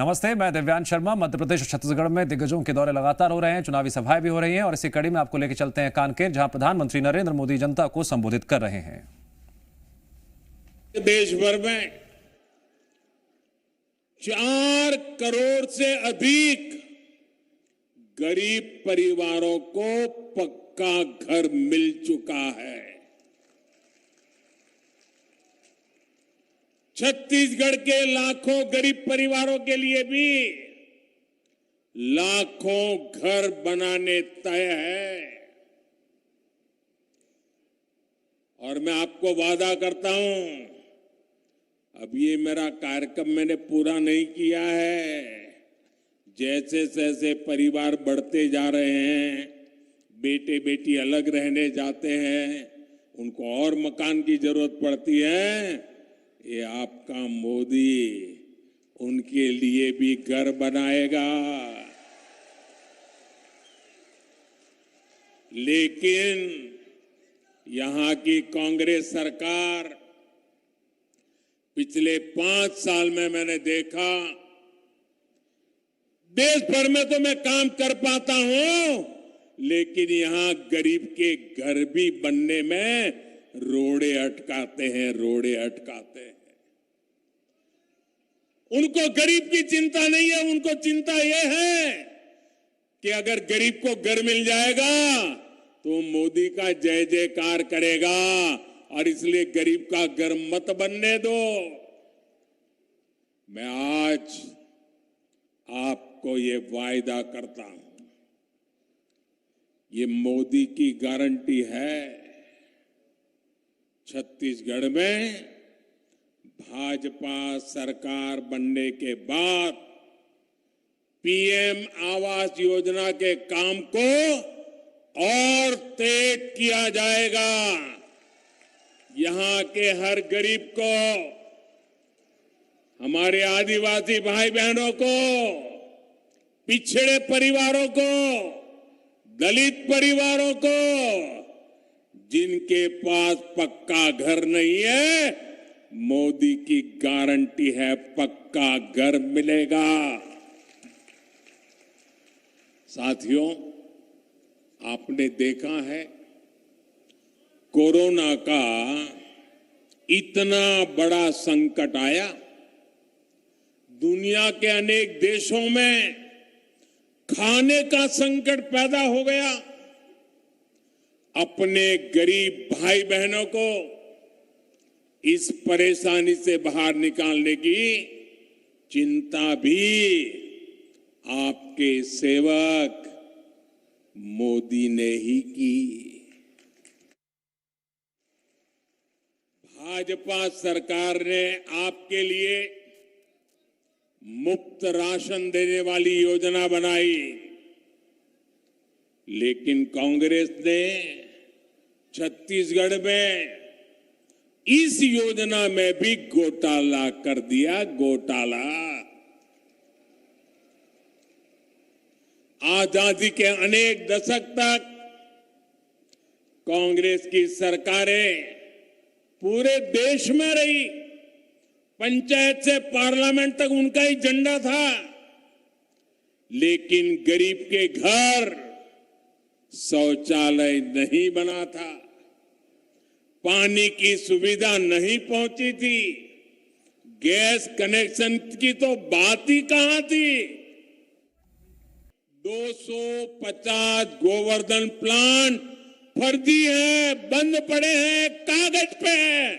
नमस्ते, मैं दिव्यांश शर्मा। मध्य प्रदेश और छत्तीसगढ़ में दिग्गजों के दौरे लगातार हो रहे हैं, चुनावी सभाएं भी हो रही हैं और इसी कड़ी में आपको लेकर चलते हैं कानकेर, जहां प्रधानमंत्री नरेंद्र मोदी जनता को संबोधित कर रहे हैं। देश भर में 4 करोड़ से अधिक गरीब परिवारों को पक्का घर मिल चुका है। छत्तीसगढ़ के लाखों गरीब परिवारों के लिए भी लाखों घर बनाने तय है। और मैं आपको वादा करता हूं, अब ये मेरा कार्यक्रम मैंने पूरा नहीं किया है। जैसे जैसे परिवार बढ़ते जा रहे हैं, बेटे बेटी अलग रहने जाते हैं, उनको और मकान की जरूरत पड़ती है, ये आपका मोदी उनके लिए भी घर बनाएगा। लेकिन यहां की कांग्रेस सरकार पिछले 5 साल में मैंने देखा, देश भर में तो मैं काम कर पाता हूं, लेकिन यहां गरीब के घर भी बनने में रोड़े अटकाते हैं। उनको गरीब की चिंता नहीं है, उनको चिंता यह है कि अगर गरीब को घर मिल जाएगा तो मोदी का जय जयकार करेगा, और इसलिए गरीब का घर मत बनने दो। मैं आज आपको ये वायदा करता हूं, ये मोदी की गारंटी है। छत्तीसगढ़ में भाजपा सरकार बनने के बाद पीएम आवास योजना के काम को और तेज किया जाएगा। यहां के हर गरीब को, हमारे आदिवासी भाई बहनों को, पिछड़े परिवारों को, दलित परिवारों को, जिनके पास पक्का घर नहीं है, मोदी की गारंटी है पक्का घर मिलेगा। साथियों, आपने देखा है कोरोना का इतना बड़ा संकट आया, दुनिया के अनेक देशों में खाने का संकट पैदा हो गया। अपने गरीब भाई बहनों को इस परेशानी से बाहर निकालने की चिंता भी आपके सेवक मोदी ने ही की। भाजपा सरकार ने आपके लिए मुफ्त राशन देने वाली योजना बनाई, लेकिन कांग्रेस ने छत्तीसगढ़ में इस योजना में भी घोटाला कर दिया। घोटाला। आजादी के अनेक दशक तक कांग्रेस की सरकारें पूरे देश में रही, पंचायत से पार्लियामेंट तक उनका ही झंडा था, लेकिन गरीब के घर शौचालय नहीं बना था, पानी की सुविधा नहीं पहुंची थी, गैस कनेक्शन की तो बात ही कहां थी। 250 गोवर्धन प्लांट फर्जी है, बंद पड़े हैं, कागज पे है।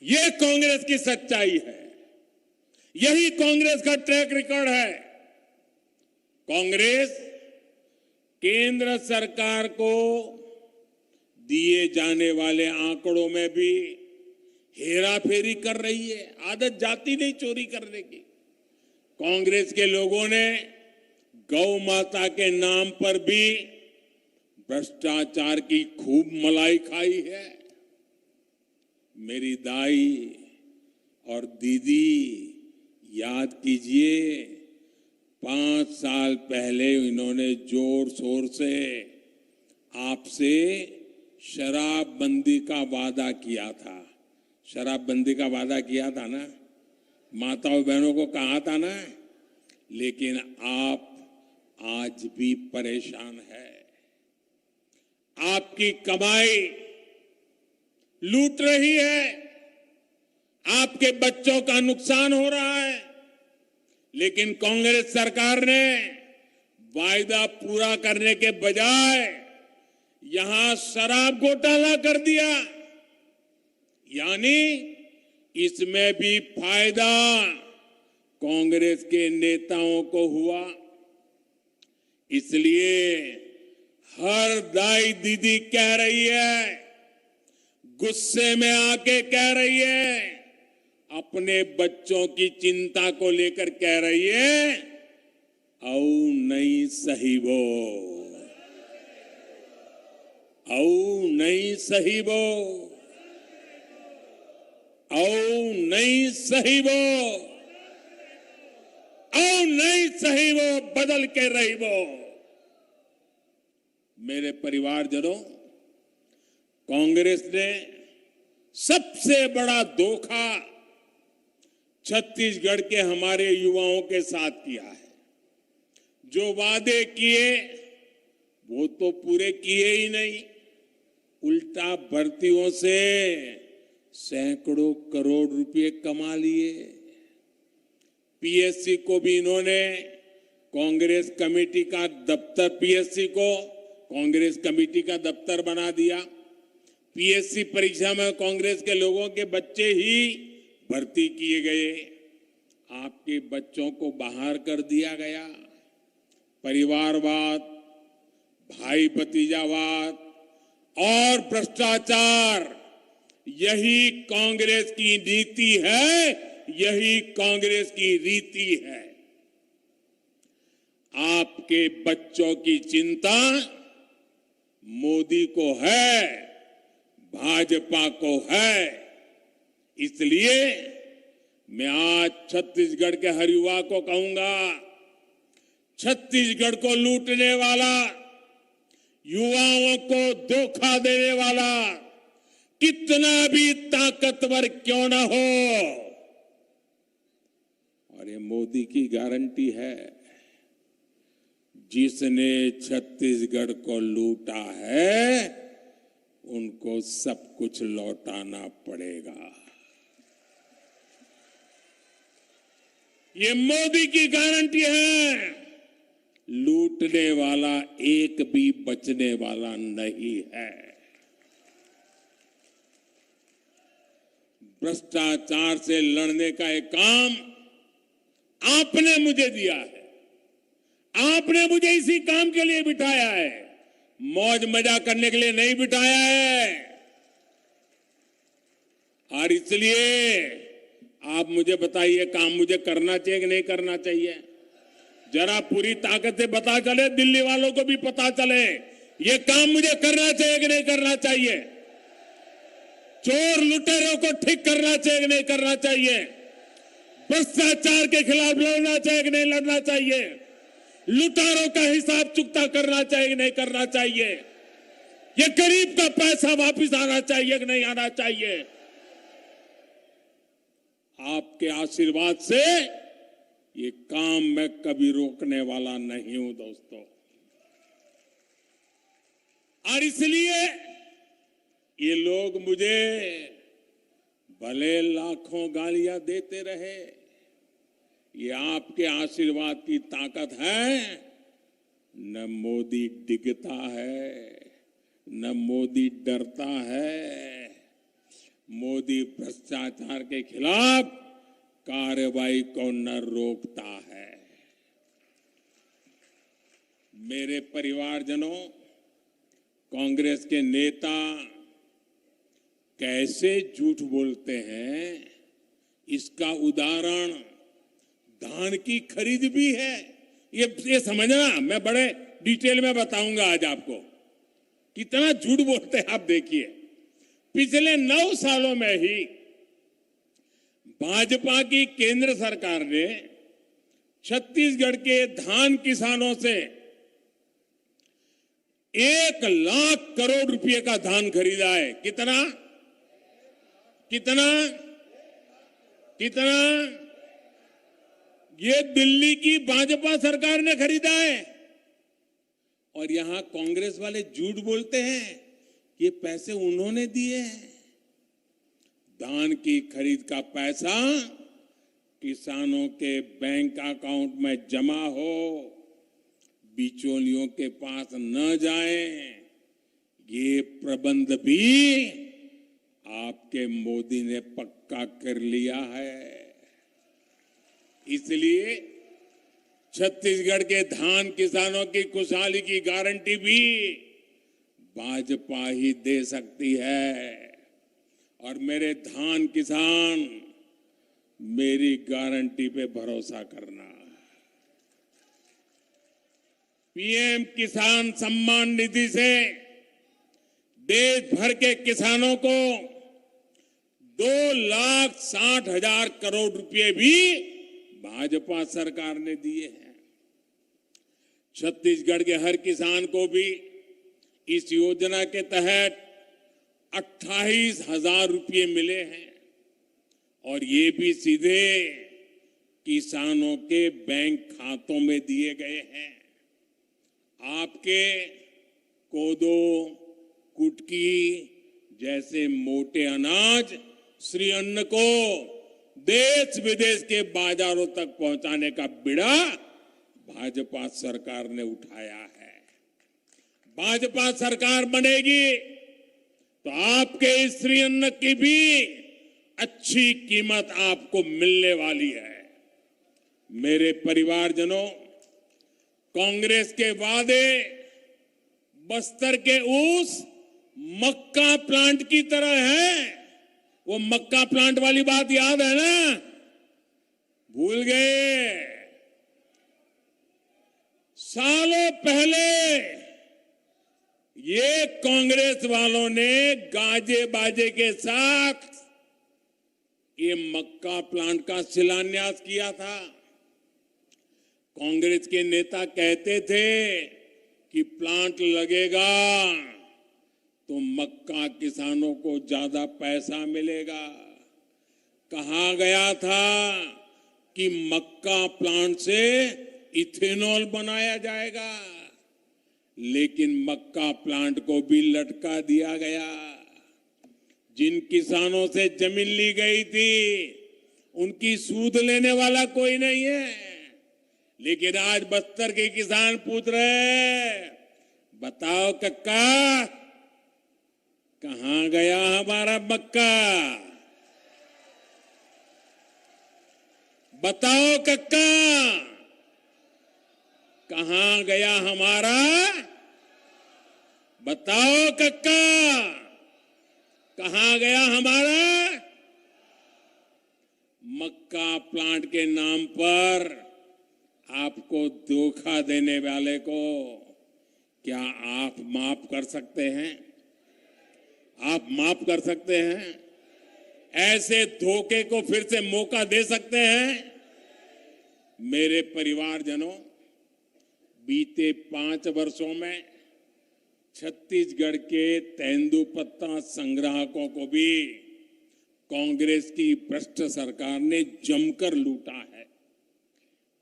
ये कांग्रेस की सच्चाई है, यही कांग्रेस का ट्रैक रिकॉर्ड है। कांग्रेस केंद्र सरकार को दिए जाने वाले आंकड़ों में भी हेराफेरी कर रही है। आदत जाती नहीं चोरी करने की। कांग्रेस के लोगों ने गौ माता के नाम पर भी भ्रष्टाचार की खूब मलाई खाई है। मेरी दाई और दीदी, याद कीजिए, 5 साल पहले इन्होंने जोर शोर से आपसे शराबबंदी का वादा किया था। शराबबंदी का वादा किया था ना, माताओं बहनों को कहा था ना, लेकिन आप आज भी परेशान है। आपकी कमाई लूट रही है, आपके बच्चों का नुकसान हो रहा है, लेकिन कांग्रेस सरकार ने वायदा पूरा करने के बजाय यहां शराब घोटाला कर दिया। यानी इसमें भी फायदा कांग्रेस के नेताओं को हुआ। इसलिए हर दाई दीदी कह रही है, गुस्से में आके कह रही है, अपने बच्चों की चिंता को लेकर कह रही है, औ नहीं सही वो, औ नहीं सही वो, औ नहीं सही वो, औ नहीं सही वो, बदल के रही वो। मेरे परिवारजनों, कांग्रेस ने सबसे बड़ा धोखा छत्तीसगढ़ के हमारे युवाओं के साथ किया है। जो वादे किए वो तो पूरे किए ही नहीं, उल्टा भर्तियों से सैकड़ों करोड़ रुपए कमा लिए। पीएससी को भी इन्होंने कांग्रेस कमेटी का दफ्तर, पीएससी को कांग्रेस कमेटी का दफ्तर बना दिया। पीएससी परीक्षा में कांग्रेस के लोगों के बच्चे ही भर्ती किए गए। आपके बच्चों को बाहर कर दिया गया। परिवारवाद, भाई भतीजावाद और भ्रष्टाचार, यही कांग्रेस की नीति है, यही कांग्रेस की रीति है। आपके बच्चों की चिंता मोदी को है, भाजपा को है। इसलिए मैं आज छत्तीसगढ़ के हर युवा को कहूंगा, छत्तीसगढ़ को लूटने वाला, युवाओं को धोखा देने वाला कितना भी ताकतवर क्यों ना हो, और ये मोदी की गारंटी है, जिसने छत्तीसगढ़ को लूटा है उनको सब कुछ लौटाना पड़ेगा। ये मोदी की गारंटी है। लूटने वाला एक भी बचने वाला नहीं है। भ्रष्टाचार से लड़ने का एक काम आपने मुझे दिया है। आपने मुझे इसी काम के लिए बिठाया है, मौज मजा करने के लिए नहीं बिठाया है। और इसलिए आप मुझे बताइए, काम मुझे करना चाहिए कि नहीं करना चाहिए? जरा पूरी ताकत से पता चले, दिल्ली वालों को भी पता चले, ये काम मुझे करना चाहिए कि नहीं करना चाहिए? चोर लुटेरों को ठीक करना चाहिए कि नहीं करना चाहिए? भ्रष्टाचार के खिलाफ लड़ना चाहिए कि नहीं लड़ना चाहिए? लुटेरों का हिसाब चुकता करना चाहिए कि नहीं करना चाहिए? ये गरीब का पैसा वापिस आना चाहिए कि नहीं आना चाहिए? आपके आशीर्वाद से ये काम मैं कभी रोकने वाला नहीं हूं दोस्तों। और इसलिए ये लोग मुझे भले लाखों गालियां देते रहे, ये आपके आशीर्वाद की ताकत है। न मोदी डिगता है, न मोदी डरता है। मोदी भ्रष्टाचार के खिलाफ कार्रवाई को न रोकता है। मेरे परिवारजनों, कांग्रेस के नेता कैसे झूठ बोलते हैं, इसका उदाहरण धान की खरीद भी है। ये समझना, मैं बड़े डिटेल में बताऊंगा आज आपको कितना झूठ बोलते हैं। आप देखिए, पिछले 9 सालों में ही भाजपा की केंद्र सरकार ने छत्तीसगढ़ के धान किसानों से 1 लाख करोड़ रुपए का धान खरीदा है। कितना कितना कितना ये दिल्ली की भाजपा सरकार ने खरीदा है और यहां कांग्रेस वाले झूठ बोलते हैं ये पैसे उन्होंने दिए हैं। धान की खरीद का पैसा किसानों के बैंक अकाउंट में जमा हो, बिचौलियों के पास न जाए, ये प्रबंध भी आपके मोदी ने पक्का कर लिया है। इसलिए छत्तीसगढ़ के धान किसानों की खुशहाली की गारंटी भी भाजपा ही दे सकती है और मेरे धान किसान मेरी गारंटी पे भरोसा करना। पीएम किसान सम्मान निधि से देश भर के किसानों को 2,60,000 करोड़ रुपए भी भाजपा सरकार ने दिए हैं। छत्तीसगढ़ के हर किसान को भी इस योजना के तहत 28,000 रुपये मिले हैं और ये भी सीधे किसानों के बैंक खातों में दिए गए हैं। आपके कोदो, कुटकी जैसे मोटे अनाज श्री अन्न को देश विदेश के बाजारों तक पहुंचाने का बीड़ा भाजपा सरकार ने उठाया है। भाजपा सरकार बनेगी तो आपके इस श्री अन्न की भी अच्छी कीमत आपको मिलने वाली है। मेरे परिवारजनों, कांग्रेस के वादे बस्तर के उस मक्का प्लांट की तरह है। वो मक्का प्लांट वाली बात याद है ना? भूल गए? सालों पहले ये कांग्रेस वालों ने गाजे बाजे के साथ ये मक्का प्लांट का शिलान्यास किया था। कांग्रेस के नेता कहते थे कि प्लांट लगेगा तो मक्का किसानों को ज्यादा पैसा मिलेगा। कहा गया था कि मक्का प्लांट से इथेनॉल बनाया जाएगा, लेकिन मक्का प्लांट को भी लटका दिया गया। जिन किसानों से जमीन ली गई थी उनकी सूद लेने वाला कोई नहीं है, लेकिन आज बस्तर के किसान पूछ रहे हैं, बताओ कक्का कहां गया हमारा मक्का? बताओ कक्का कहां गया हमारा? बताओ कक्का कहां गया हमारा? मक्का प्लांट के नाम पर आपको धोखा देने वाले को क्या आप माफ कर सकते हैं? आप माफ कर सकते हैं? ऐसे धोखे को फिर से मौका दे सकते हैं? मेरे परिवारजनों, बीते 5 वर्षों में छत्तीसगढ़ के तेंदुपत्ता संग्राहकों को भी कांग्रेस की भ्रष्ट सरकार ने जमकर लूटा है।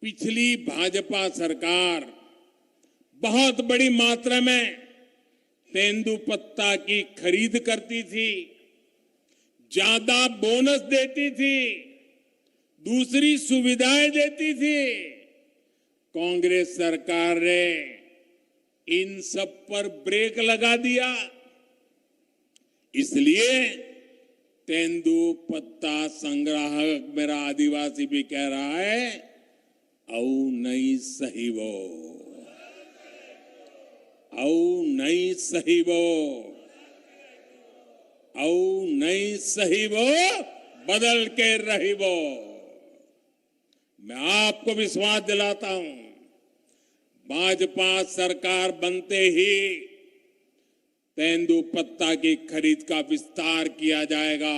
पिछली भाजपा सरकार बहुत बड़ी मात्रा में तेंदुपत्ता की खरीद करती थी, ज्यादा बोनस देती थी, दूसरी सुविधाएं देती थी। कांग्रेस सरकार ने इन सब पर ब्रेक लगा दिया। इसलिए तेंदुपत्ता संग्राहक मेरा आदिवासी भी कह रहा है, औ नहीं सही वो, औ नहीं सही वो, औ नहीं सही वो, बदल के रही वो। मैं आपको विश्वास दिलाता हूं, भाजपा सरकार बनते ही तेंदुपत्ता की खरीद का विस्तार किया जाएगा।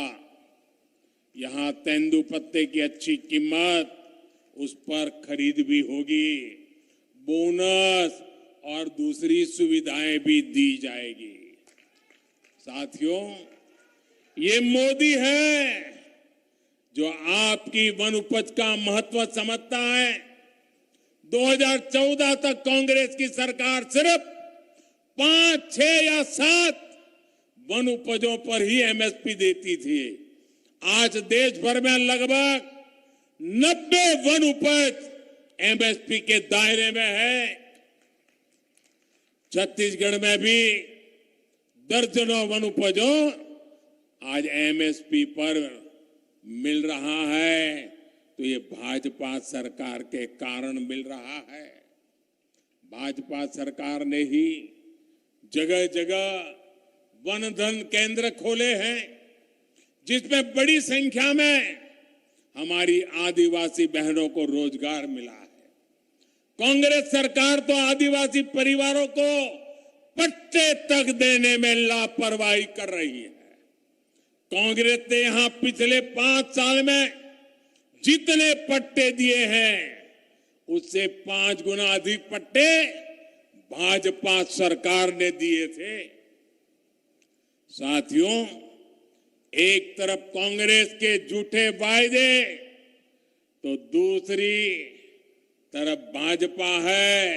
यहां तेंदुपत्ते की अच्छी कीमत, उस पर खरीद भी होगी, बोनस और दूसरी सुविधाएं भी दी जाएगी। साथियों, ये मोदी है जो आपकी वन उपज का महत्व समझता है। 2014 तक कांग्रेस की सरकार सिर्फ 5, 6 या 7 वन उपजों पर ही एमएसपी देती थी। आज देश भर में लगभग 90 वन उपज एमएसपी के दायरे में है। छत्तीसगढ़ में भी दर्जनों वन उपजों आज एमएसपी पर मिल रहा है, तो ये भाजपा सरकार के कारण मिल रहा है। भाजपा सरकार ने ही जगह जगह वन धन केंद्र खोले हैं, जिसमें बड़ी संख्या में हमारी आदिवासी बहनों को रोजगार मिला है। कांग्रेस सरकार तो आदिवासी परिवारों को पट्टे तक देने में लापरवाही कर रही है। कांग्रेस ने यहां पिछले 5 साल में जितने पट्टे दिए हैं, उससे 5 गुना अधिक पट्टे भाजपा सरकार ने दिए थे। साथियों, एक तरफ कांग्रेस के झूठे वायदे, तो दूसरी तरफ भाजपा है।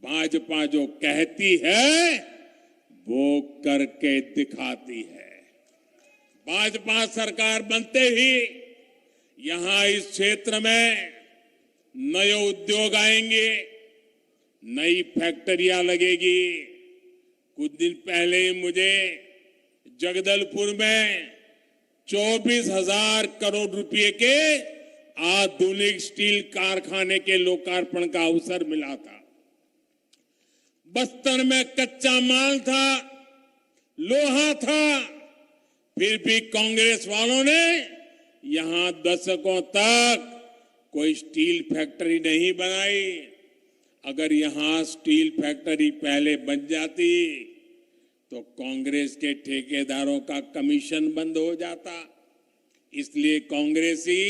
भाजपा जो कहती है वो करके दिखाती है। भाजपा सरकार बनते ही यहां इस क्षेत्र में नए उद्योग आएंगे, नई फैक्ट्रियां लगेगी। कुछ दिन पहले ही मुझे जगदलपुर में 24,000 करोड़ रुपए के आधुनिक स्टील कारखाने के लोकार्पण का अवसर मिला था। बस्तर में कच्चा माल था, लोहा था, फिर भी कांग्रेस वालों ने यहां दशकों तक कोई स्टील फैक्ट्री नहीं बनाई। अगर यहां स्टील फैक्ट्री पहले बन जाती तो कांग्रेस के ठेकेदारों का कमीशन बंद हो जाता। इसलिए कांग्रेसी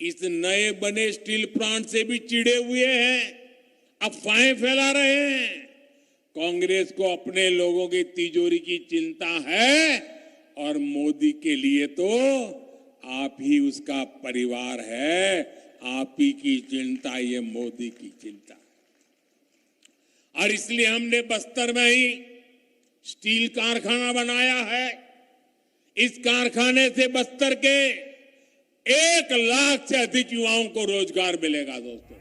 इस नए बने स्टील प्लांट से भी चिढ़े हुए हैं, अफवाहें फैला रहे हैं। कांग्रेस को अपने लोगों की तिजोरी की चिंता है और मोदी के लिए तो आप ही उसका परिवार है। आप ही की चिंता ये मोदी की चिंता। और इसलिए हमने बस्तर में ही स्टील कारखाना बनाया है। इस कारखाने से बस्तर के 1 लाख से अधिक युवाओं को रोजगार मिलेगा दोस्तों।